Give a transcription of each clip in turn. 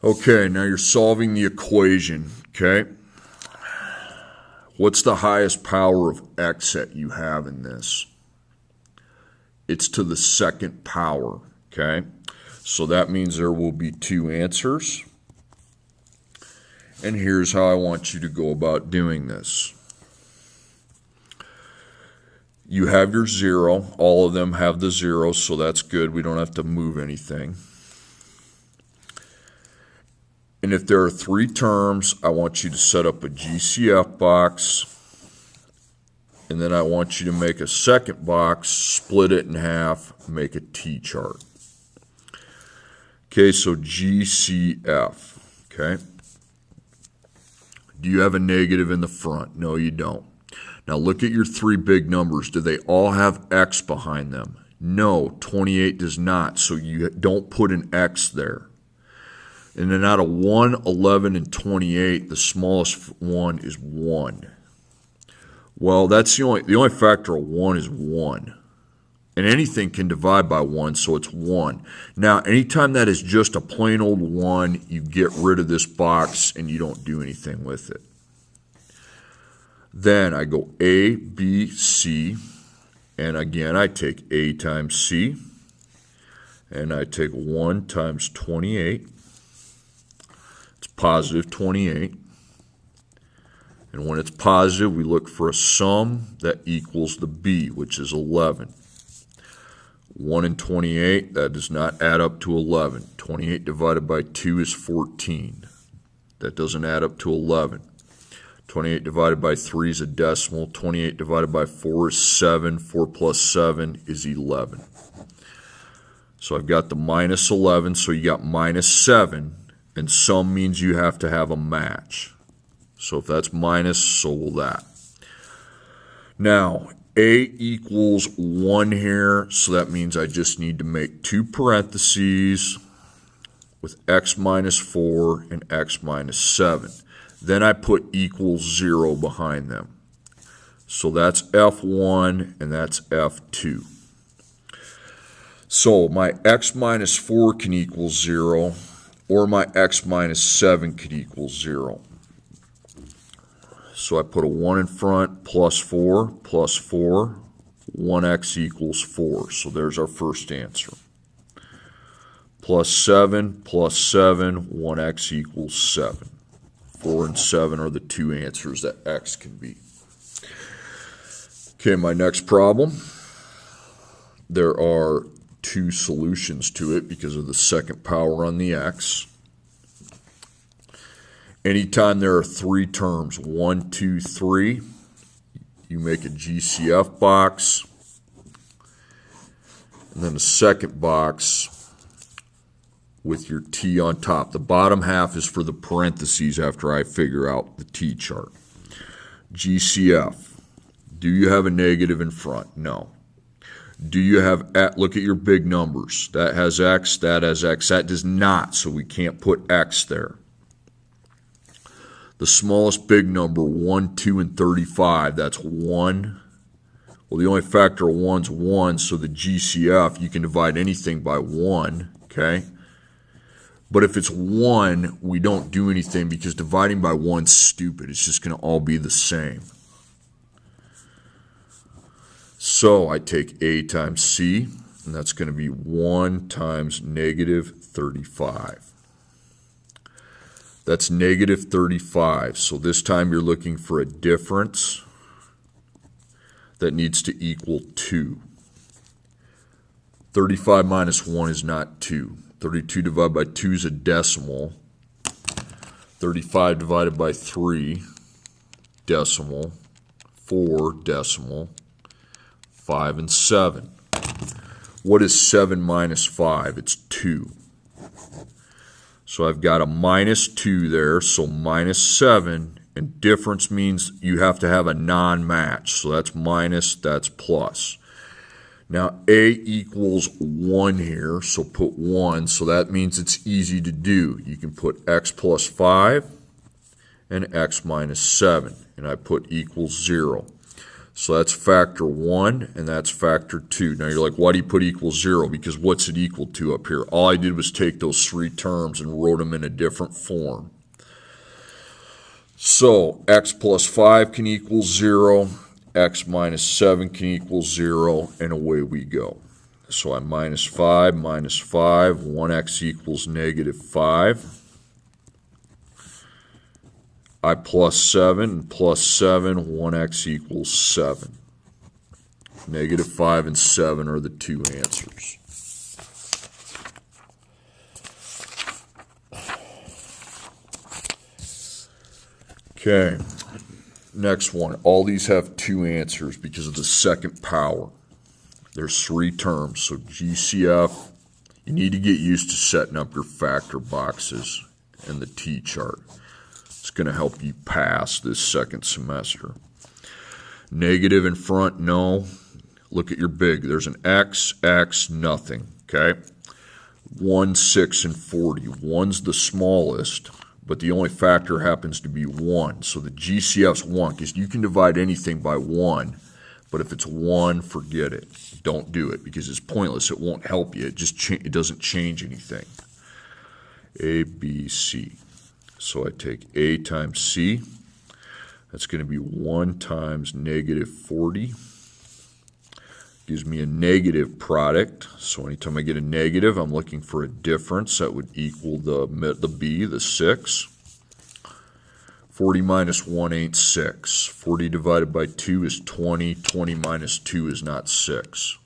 Okay, now you're solving the equation, okay? What's the highest power of x that you have in this? It's to the second power, okay? So that means there will be two answers. And here's how I want you to go about doing this. You have your 0. All of them have the 0, so that's good. We don't have to move anything. And if there are 3 terms, I want you to set up a GCF box. And then I want you to make a second box, split it in half, make a T-chart. Okay, so GCF, okay? Do you have a negative in the front? No, you don't. Now look at your 3 big numbers. Do they all have X behind them? No, 28 does not, so you don't put an X there. And then out of 1, 11, and 28, the smallest one is 1. Well, that's the only factor of 1 is 1. And anything can divide by 1, so it's 1. Now, anytime that is just a plain old 1, you get rid of this box and you don't do anything with it. Then I go A, B, C, and again I take A times C, and I take 1 times 28. It's positive 28. And when it's positive, we look for a sum that equals the B, which is 11. 1 and 28, that does not add up to 11. 28 divided by 2 is 14. That doesn't add up to 11. 28 divided by 3 is a decimal. 28 divided by 4 is 7. 4 plus 7 is 11. So I've got the minus 11, so you got minus 7, and sum means you have to have a match. So if that's minus, so will that. Now, A equals 1 here, so that means I just need to make 2 parentheses with x minus 4 and x minus 7. Then I put equals 0 behind them. So that's F1 and that's F2. So my x minus 4 can equal 0, or my x minus 7 could equal 0. So I put a 1 in front, plus 4, 1x equals 4. So there's our first answer. Plus 7, 1x equals 7. 4 and 7 are the 2 answers that x can be. Okay, my next problem. There are 2 solutions to it because of the second power on the x. Anytime there are 3 terms, 1, 2, 3, you make a GCF box, and then a second box with your T on top. The bottom half is for the parentheses after I figure out the T chart. GCF. Do you have a negative in front? No. Do you have, look at your big numbers. That has X, that has X. That does not, so we can't put X there. The smallest big number, 1, 2, and 35, that's 1. Well, the only factor of 1 is 1, so the GCF, you can divide anything by 1, okay? But if it's 1, we don't do anything because dividing by 1 is stupid. It's just going to all be the same. So I take A times C, and that's going to be 1 times negative 35. That's negative 35. So this time you're looking for a difference that needs to equal 2. 35 minus 1 is not 2. 32 divided by 2 is a decimal. 35 divided by 3, decimal. 4, decimal. 5 and 7. What is 7 minus 5? It's 2. So I've got a minus 2 there, so minus 7, and difference means you have to have a non-match. So that's minus, that's plus. Now A equals 1 here, so put 1, so that means it's easy to do. You can put x plus 5 and x minus 7, and I put equals 0. So that's factor 1, and that's factor 2. Now you're like, why do you put equals 0? Because what's it equal to up here? All I did was take those three terms and wrote them in a different form. So x plus 5 can equal 0, x minus 7 can equal 0, and away we go. So I minus 5, 1x equals negative 5. I plus 7, 1x equals 7. Negative 5 and 7 are the two answers. Okay, next one. All these have two answers because of the second power. There's three terms, so GCF, you need to get used to setting up your factor boxes and the T-chart. It's going to help you pass this second semester. Negative in front, no. Look at your big. There's an x, nothing, okay? 1, 6, and 40. 1's the smallest, but the only factor happens to be 1. So the GCF's 1, because you can divide anything by 1, but if it's 1, forget it. Don't do it, because it's pointless. It won't help you. It doesn't change anything. A, B, C. So I take A times C. That's going to be 1 times negative 40. Gives me a negative product. So anytime I get a negative, I'm looking for a difference. That would equal the B, the 6. 40 minus 1 ain't 6. 40 divided by 2 is 20. 20 minus 2 is not 6.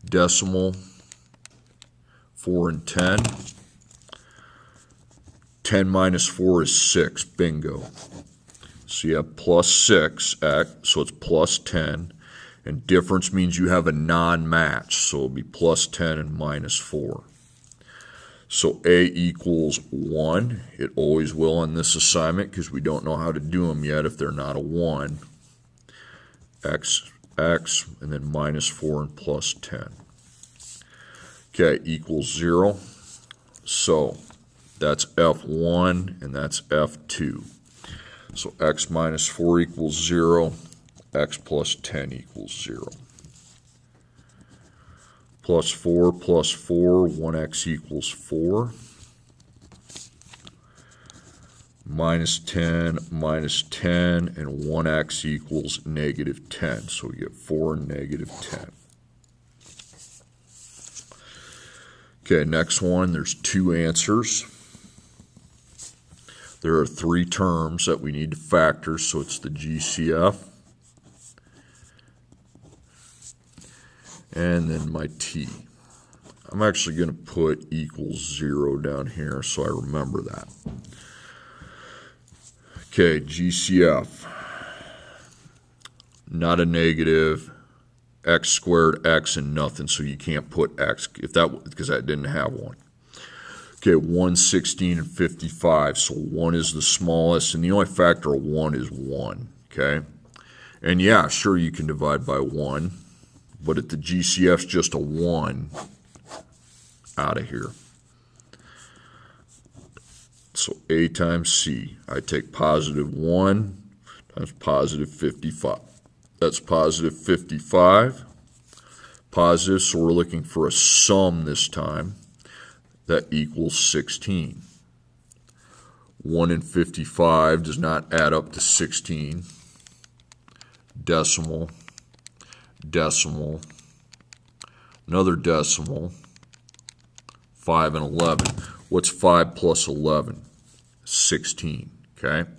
Decimal, 4 and 10. 10 minus 4 is 6. Bingo. So you have plus 6x, so it's plus 10. And difference means you have a non-match, so it'll be plus 10 and minus 4. So A equals 1. It always will on this assignment because we don't know how to do them yet if they're not a 1. X, and then minus 4 and plus 10. Okay, equals 0. So that's F1 and that's F2. So x minus 4 equals 0. X plus 10 equals 0. Plus 4, 1x equals 4. Minus 10, and 1x equals negative 10. So we get 4 and negative 10. Okay, next one, there's two answers. There are three terms that we need to factor, so it's the GCF. And then my T. I'm actually going to put equals 0 down here so I remember that. Okay, GCF. Not a negative. X squared, X, and nothing, so you can't put X because that didn't have one. Okay, 1, 16, and 55. So 1 is the smallest, and the only factor of 1 is 1. Okay? And yeah, sure, you can divide by 1. But if the GCF's just a 1, out of here. So A times C. I take positive 1 times positive 55. That's positive 55. Positive, so we're looking for a sum this time. That equals 16. 1 and 55 does not add up to 16. Decimal. Decimal, another decimal, 5 and 11. What's 5 plus 11? 16, okay?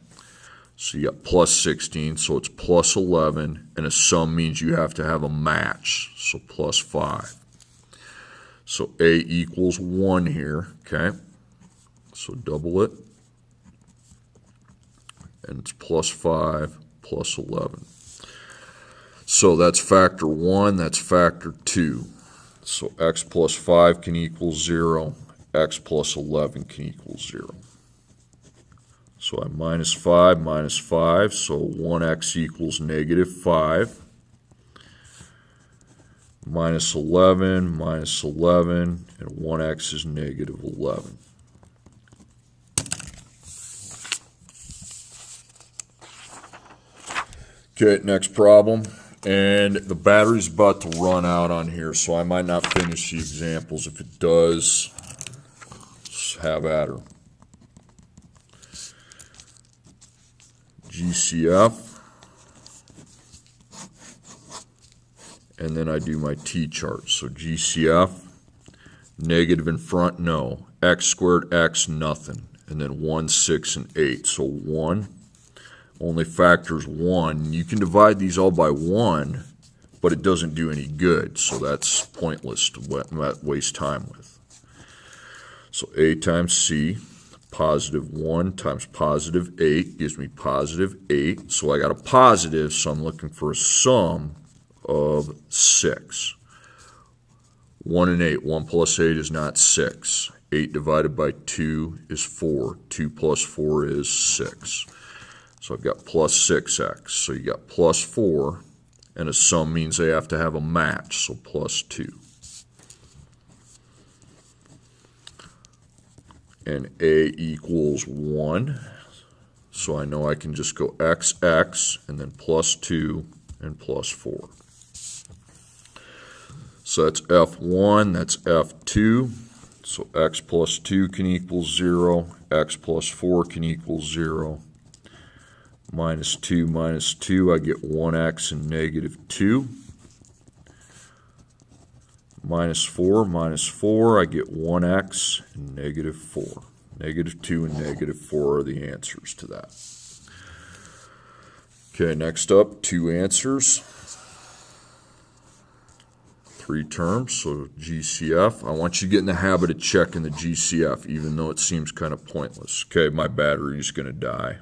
So you got plus 16, so it's plus 11, and a sum means you have to have a match, so plus 5. So A equals 1 here, okay? So double it, and it's plus 5 plus 11. So that's factor 1, that's factor 2. So x plus 5 can equal 0, x plus 11 can equal 0. So I minus 5, so 1x equals negative 5. Minus 11, and 1x is negative 11. Okay, next problem. And the battery's about to run out on here, so I might not finish the examples. If it does, just have at her. GCF. And then I do my T-chart. So GCF, negative in front, no. X squared, X, nothing. And then 1, 6, and 8. So 1, only factors 1. You can divide these all by 1, but it doesn't do any good. So that's pointless to waste time with. So A times C, positive 1 times positive 8 gives me positive 8. So I got a positive, so I'm looking for a sum of 6. 1 and 8. 1 plus 8 is not 6. 8 divided by 2 is 4. 2 plus 4 is 6. So I've got plus 6x. So you got plus 4, and a sum means they have to have a match, so plus 2. And A equals 1. So I know I can just go x, x, and then plus 2 and plus 4. So that's F1, that's F2. So x plus 2 can equal 0. X plus 4 can equal 0. Minus 2 minus 2, I get 1x and negative 2. Minus 4, I get 1x and negative 4. Negative 2 and negative 4 are the answers to that. Okay, next up, 2 answers. 3 terms, so GCF. I want you to get in the habit of checking the GCF, even though it seems kind of pointless. Okay, my battery is going to die.